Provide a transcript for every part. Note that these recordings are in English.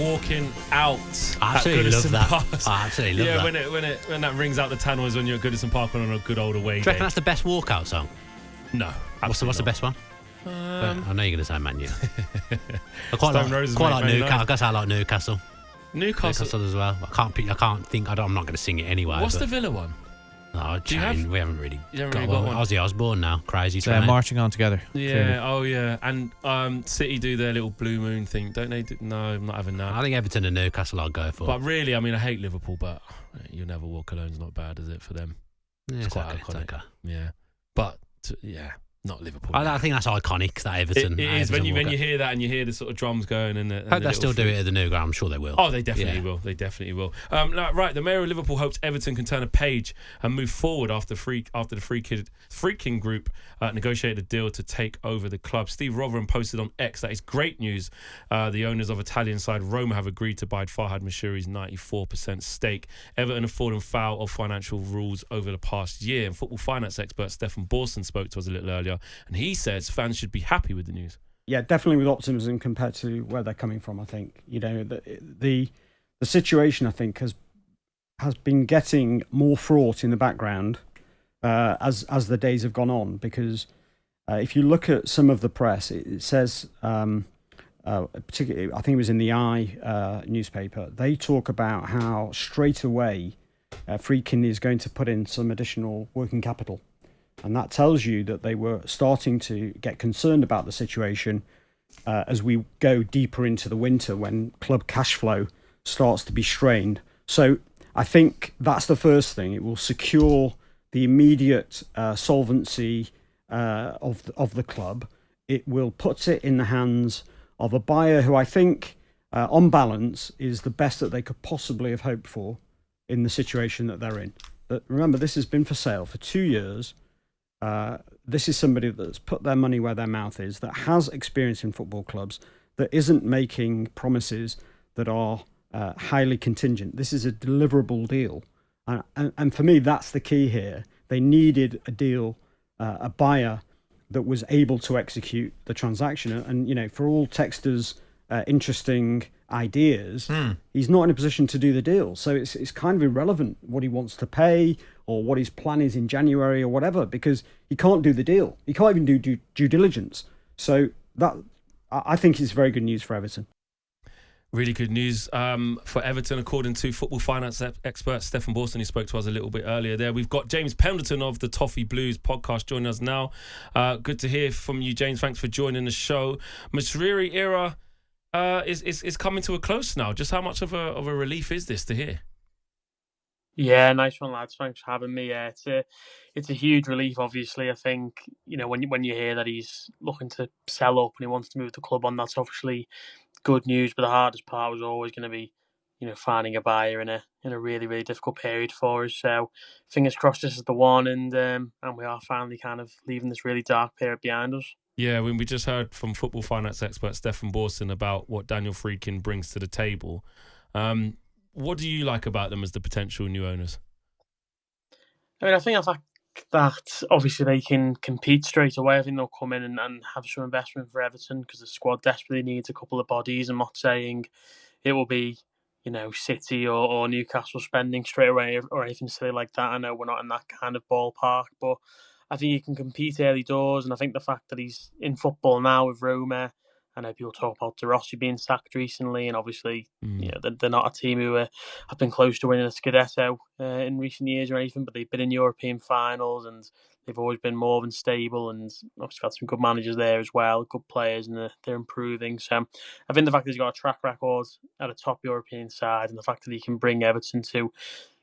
walking out. I absolutely love that. I absolutely love that. Yeah, when that rings out the tannoys when you're at Goodison Park on a good old away Do you day. reckon that's the best walkout song? No. What's the best one? I know you're going to say Man U. I quite Stone Roses, like mate, Newcastle. I guess I like Newcastle. Newcastle as well. I think I'm not going to sing it anyway. What's the Villa one? No, we haven't really got one. Ozzy Osbourne now. Crazy They're marching on together. Yeah, clearly. Oh yeah. And City do their little Blue Moon thing, don't they? No, I'm not having that. I think Everton and Newcastle I'll go for. But really, I mean, I hate Liverpool, but You'll Never Walk Alone's not bad, is it, for them? Yeah, it's quite iconic. It's okay. Yeah. But, not Liverpool. I think that's iconic, that Everton. It is when you hear that and you hear the sort of drums going and I hope they still do it at the new ground. I'm sure they will. Oh, they definitely will. They definitely will. Right, the mayor of Liverpool hopes Everton can turn a page and move forward after the Friedkin Group negotiated a deal to take over the club. Steve Rotherham posted on X that it's great news. The owners of Italian side Roma have agreed to buy Farhad Mashiri's 94% stake. Everton have fallen foul of financial rules over the past year, and football finance expert Stefan Borson spoke to us a little earlier, and he says fans should be happy with the news. Yeah, definitely with optimism compared to where they're coming from. I think the situation I think has been getting more fraught in the background as the days have gone on, because if you look at some of the press, it says particularly, I think it was in the Eye newspaper, they talk about how straight away Friedkin is going to put in some additional working capital. And that tells you that they were starting to get concerned about the situation as we go deeper into the winter when club cash flow starts to be strained. So I think that's the first thing. It will secure the immediate solvency of the club. It will put it in the hands of a buyer who I think, on balance, is the best that they could possibly have hoped for in the situation that they're in. But remember, this has been for sale for 2 years. This is somebody that's put their money where their mouth is, that has experience in football clubs, that isn't making promises that are highly contingent. This is a deliverable deal. And for me, that's the key here. They needed a deal, a buyer that was able to execute the transaction. And for all Texter's interesting ideas, he's not in a position to do the deal. So it's kind of irrelevant what he wants to pay or what his plan is in January or whatever, because he can't do the deal. He can't even do due diligence. So that, I think, is very good news for Everton. Really good news for Everton, according to football finance expert Stefan Borson, who spoke to us a little bit earlier there. We've got James Pendleton of the Toffee Blues podcast joining us now. Good to hear from you, James. Thanks for joining the show. Masriri era is coming to a close now. Just how much of a relief is this to hear? Yeah, nice one, lads. Thanks for having me. Yeah, it's a huge relief. Obviously, I think when you hear that he's looking to sell up and he wants to move the club on, that's obviously good news. But the hardest part was always going to be, finding a buyer in a really, really difficult period for us. So fingers crossed this is the one, and we are finally kind of leaving this really dark period behind us. Yeah, when we just heard from football finance expert Stefan Borson about what Daniel Friedkin brings to the table. What do you like about them as the potential new owners? I mean, I think the fact that obviously they can compete straight away. I think they'll come in and have some investment for Everton because the squad desperately needs a couple of bodies. I'm not saying it will be, City or Newcastle spending straight away or anything silly like that. I know we're not in that kind of ballpark, but I think he can compete early doors. And I think the fact that he's in football now with Roma, I know people talk about De Rossi being sacked recently, and obviously, they're not a team who have been close to winning a Scudetto in recent years or anything, but they've been in European finals and they've always been more than stable, and obviously got some good managers there as well, good players, and they're improving. So I think the fact that he's got a track record at a top European side, and the fact that he can bring Everton to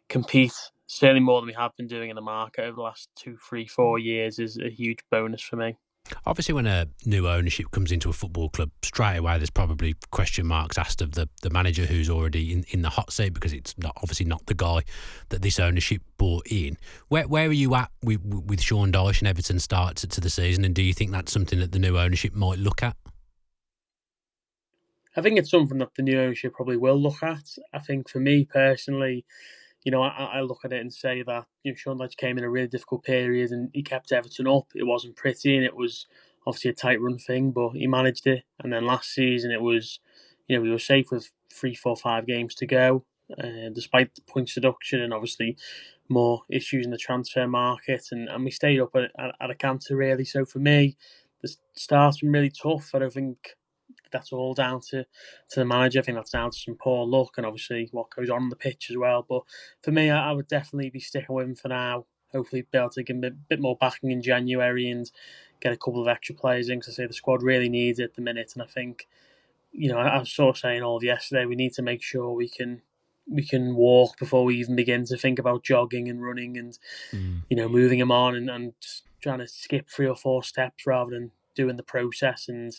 compete certainly more than we have been doing in the market over the last 2, 3, 4 years is a huge bonus for me. Obviously, when a new ownership comes into a football club, straight away there's probably question marks asked of the manager who's already in the hot seat, because it's obviously not the guy that this ownership brought in. Where are you at with Sean Dyche and Everton start to the season, and do you think that's something that the new ownership might look at? I think it's something that the new ownership probably will look at. I think for me personally, I look at it and say that Sean Dyche came in a really difficult period and he kept Everton up. It wasn't pretty and it was obviously a tight run thing, but he managed it. And then last season it was, we were safe with 3, 4, 5 games to go, despite the points deduction and obviously more issues in the transfer market, and we stayed up at a canter really. So for me, the start's been really tough. I don't think that's all down to the manager. I think that's down to some poor luck and obviously what goes on the pitch as well. But for me, I would definitely be sticking with him for now. Hopefully, be able to give him a bit more backing in January and get a couple of extra players in, because I say the squad really needs it at the minute. And I think, I was sort of saying all of yesterday, we need to make sure we can walk before we even begin to think about jogging and running and moving him on and trying to skip 3 or 4 steps rather than doing the process. And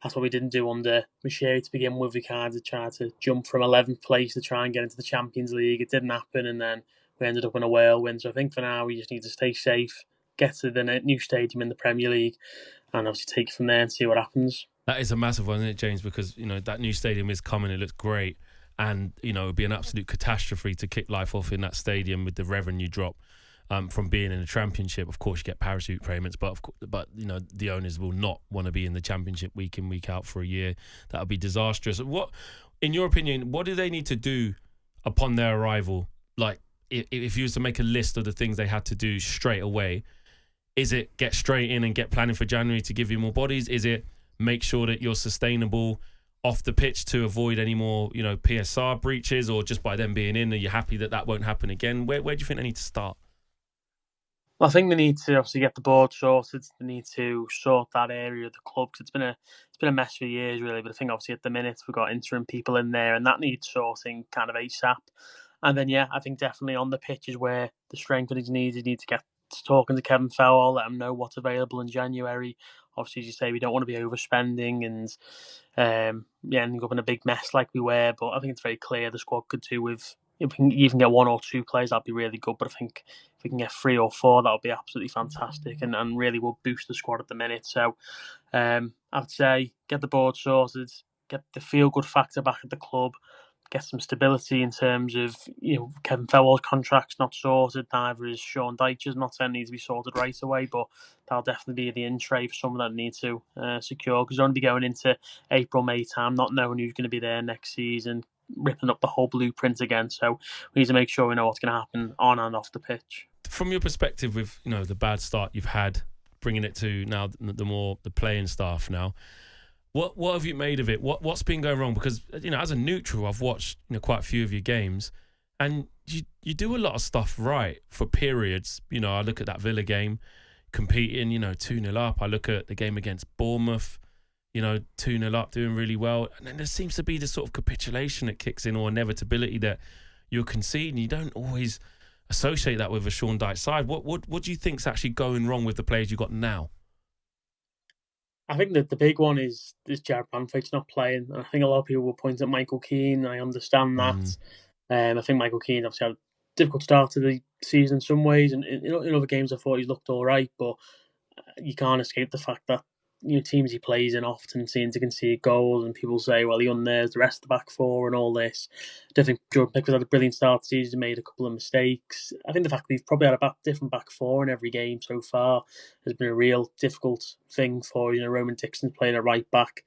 that's what we didn't do under Michele to begin with. We kind of tried to jump from 11th place to try and get into the Champions League. It didn't happen, and then we ended up in a whirlwind. So I think for now we just need to stay safe, get to the new stadium in the Premier League, and obviously take it from there and see what happens. That is a massive one, isn't it, James? Because, that new stadium is coming. It looks great. And, it would be an absolute catastrophe to kick life off in that stadium with the revenue drop from being in the Championship. Of course, you get parachute payments, but the owners will not want to be in the Championship week in, week out for a year. That would be disastrous. What, in your opinion, what do they need to do upon their arrival? Like, if you was to make a list of the things they had to do straight away, is it get straight in and get planning for January to give you more bodies? Is it make sure that you're sustainable off the pitch to avoid any more, PSR breaches, or just by them being in, are you happy that won't happen again? Where do you think they need to start? Well, I think they need to obviously get the board sorted. They need to sort that area of the club, because it's been a mess for years, really. But I think obviously at the minute we've got interim people in there, and that needs sorting kind of ASAP. And then I think definitely on the pitch is where the strengthening is needed. You need to get talking to Kevin Fowler, let him know what's available in January. Obviously, as you say, we don't want to be overspending and ending up in a big mess like we were. But I think it's very clear the squad could do with, if we can even get 1 or 2 players, that'd be really good. But I think if we can get 3 or 4, that would be absolutely fantastic and really will boost the squad at the minute. So I'd say get the board sorted, get the feel-good factor back at the club, get some stability in terms of, Kevin Fowler's contract's not sorted, neither is Sean Dyche's. Not saying it needs to be sorted right away, but that'll definitely be the in tray for someone that need to secure, because they'll only be going into April, May time, not knowing who's going to be there next season, ripping up the whole blueprint again. So we need to make sure we know what's going to happen on and off the pitch. From your perspective, with the bad start you've had, bringing it to now the playing staff now, what have you made of it? What's been going wrong? Because as a neutral, I've watched quite a few of your games, and you do a lot of stuff right for periods. I look at that Villa game, competing, 2-0 up. I look at the game against Bournemouth, 2-0 up, doing really well. And then there seems to be this sort of capitulation that kicks in, or inevitability that you're conceding. You don't always associate that with a Sean Dyche side. What do you think's actually going wrong with the players you got now? I think that the big one is Jared Branthwaite's not playing. And I think a lot of people will point at Michael Keane. I understand that. I think Michael Keane obviously had a difficult start to the season in some ways, and in other games I thought he looked all right, but you can't escape the fact that teams he plays in often seem to concede goals, and people say, well, he unnerves the rest of the back four and all this. I don't think Jordan Pickford had a brilliant start to the season, made a couple of mistakes. I think the fact that we've probably had a different back four in every game so far has been a real difficult thing for, Roman Dixon's playing at right back,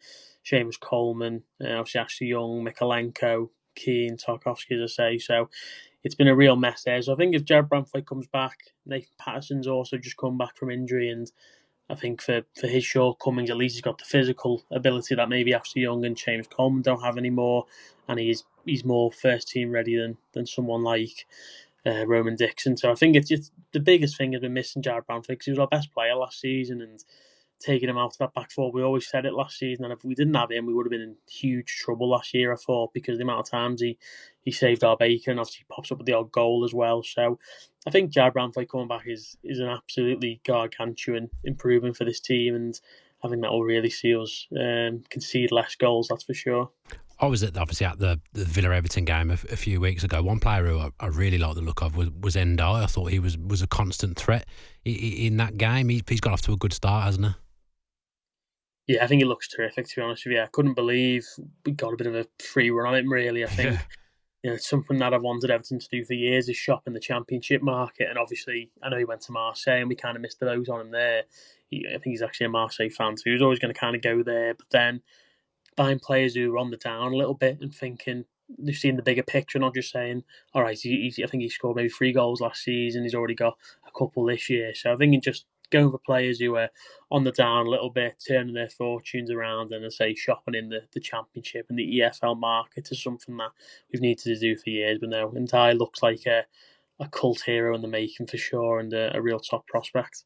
Seamus Coleman, obviously Ashley Young, Mikalenko, Keane, Tarkowski, as I say. So it's been a real mess there. So I think if Jared Branthwaite comes back, Nathan Patterson's also just come back from injury, and I think for his shortcomings, at least he's got the physical ability that maybe Ashley Young and James Coleman don't have anymore, and he's more first team ready than someone like Roman Dixon. So I think it's just the biggest thing has been missing Jared Branthwaite, because he was our best player last season, and taking him out of that back four, we always said it last season, and if we didn't have him, we would have been in huge trouble last year, I thought, because the amount of times he saved our bacon. Obviously he pops up with the odd goal as well. So I think Jared Branthwaite coming back is an absolutely gargantuan improvement for this team, and I think that will really see us concede less goals, that's for sure. I was obviously at the Villa Everton game a few weeks ago. One player who I really liked the look of was Enda. I thought he was a constant threat in that game. He's got off to a good start, hasn't he? Yeah, I think he looks terrific, to be honest with you. I couldn't believe we got a bit of a free run on him, really. I think it's something that I've wanted Everton to do for years, is shop in the Championship market. And obviously, I know he went to Marseille and we kind of missed the boat on him there. I think he's actually a Marseille fan, so he was always going to kind of go there. But then buying players who are on the down a little bit and thinking they've seen the bigger picture, not just saying, all right, I think he scored maybe 3 goals last season, he's already got a couple this year. So I think it's just going for players who are on the down a little bit, turning their fortunes around, and, as I say, shopping in the Championship and the EFL market is something that we've needed to do for years. But now, Enda looks like a cult hero in the making for sure, and a real top prospect.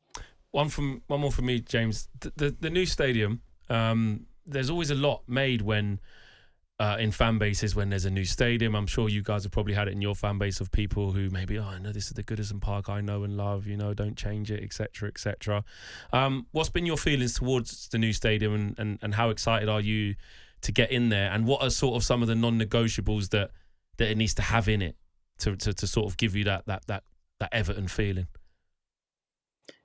One more from me, James. The new stadium. There's always a lot made when in fan bases when there's a new stadium. I'm sure you guys have probably had it in your fan base of people who maybe, I know this is the Goodison Park I know and love, don't change it, etc., etc. What's been your feelings towards the new stadium, and how excited are you to get in there? And what are sort of some of the non-negotiables that it needs to have in it to sort of give you that Everton feeling?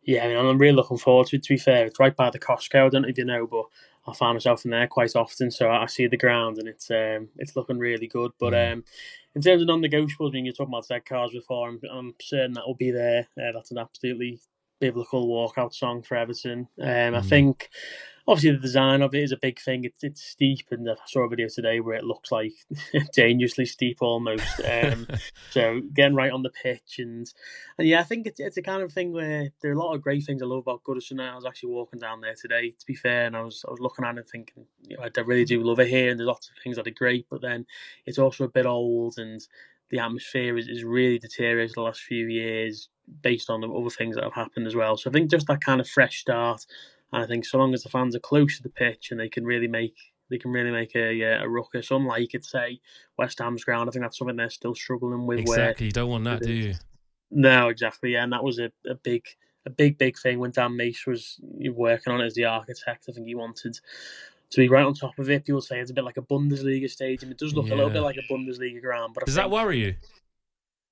Yeah, I mean, I'm really looking forward to it, to be fair. It's right by the Costco, I don't know if you know, but I find myself in there quite often, so I see the ground, and it's looking really good. But in terms of non-negotiables, I mean, you're talking about Z cars before, I'm certain that will be there. That's an absolutely biblical walkout song for Everton. I think, obviously, the design of it is a big thing. It's steep, and I saw a video today where it looks like dangerously steep almost. So getting right on the pitch, and yeah, I think it's a kind of thing where there are a lot of great things I love about Goodison. I was actually walking down there today, to be fair, and I was looking at it thinking, I really do love it here, and there's lots of things that are great, but then it's also a bit old, and the atmosphere is really deteriorated the last few years based on the other things that have happened as well. So I think just that kind of fresh start. And I think so long as the fans are close to the pitch and they can really make a ruckus, unlike, say, West Ham's ground. I think that's something they're still struggling with. Exactly, you don't want that, do you? No, exactly. Yeah, and that was a big thing when Dan Mace was working on it as the architect. I think he wanted to be right on top of it. People say it's a bit like a Bundesliga stadium. It does look a little bit like a Bundesliga ground. But does that worry you?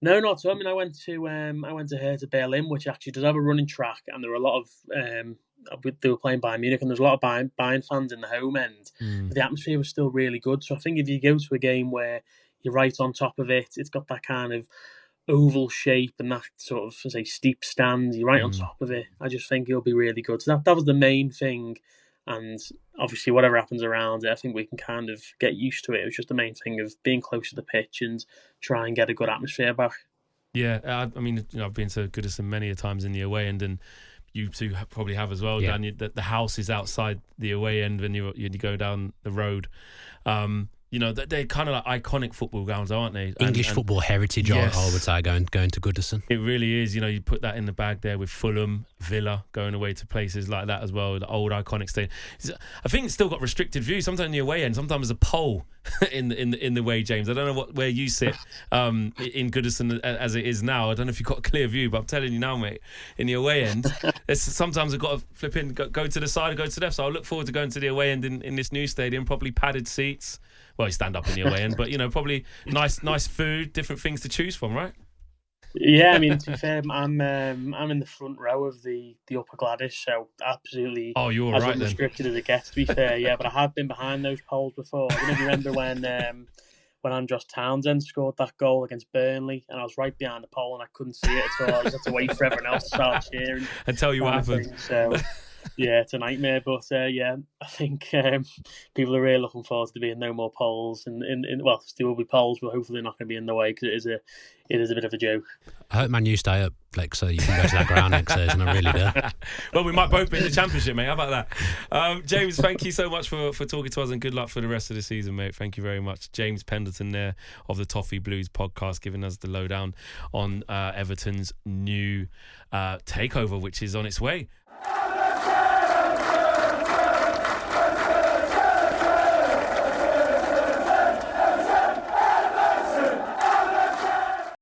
No, not so. I mean, I went to Hertha Berlin, which actually does have a running track, and there were a lot of they were playing Bayern Munich, and there's a lot of Bayern fans in the home end. But the atmosphere was still really good. So I think if you go to a game where you're right on top of it, it's got that kind of oval shape and that sort of, say, steep stand, you're right on top of it. I just think it'll be really good. So that was the main thing. And obviously, whatever happens around it, I think we can kind of get used to it. It was just the main thing of being close to the pitch and try and get a good atmosphere back. Yeah, I mean, I've been to Goodison many a times in the away end, and you two probably have as well, Dan. The house is outside the away end when you go down the road. They're kind of like iconic football grounds, aren't they? English football heritage, yes. I would say, going to Goodison. It really is. You put that in the bag there with Fulham, Villa, going away to places like that as well, the old iconic stadium. I think it's still got restricted view. Sometimes in the away end, sometimes there's a pole in the way, James. I don't know where you sit in Goodison as it is now. I don't know if you've got a clear view, but I'm telling you now, mate, in the away end, sometimes I've got to flip in, go to the side and go to the left. So I look forward to going to the away end in this new stadium, probably padded seats. Well, you stand up in the away end, but probably nice food, different things to choose from, right? Yeah, I mean, to be fair, I'm in the front row of the Upper Gladys, so absolutely. Oh, you're as right unrestricted as it gets. To be fair, yeah, but I have been behind those poles before. I don't know if you remember when Andros Townsend scored that goal against Burnley, and I was right behind the pole and I couldn't see it at all. I just had to wait for everyone else to start cheering and tell you what happened. So. Yeah, it's a nightmare, but I think people are really looking forward to there being no more polls, and still will be polls, but hopefully they're not going to be in the way because it is a bit of a joke. I hope Man U stay up, Flex, so you can go to that ground next season. I really do. Well, we might both be in the Championship, mate. How about that? James, thank you so much for talking to us, and good luck for the rest of the season, mate. Thank you very much. James Pendleton there of the Toffee Blues podcast, giving us the lowdown on Everton's new takeover, which is on its way.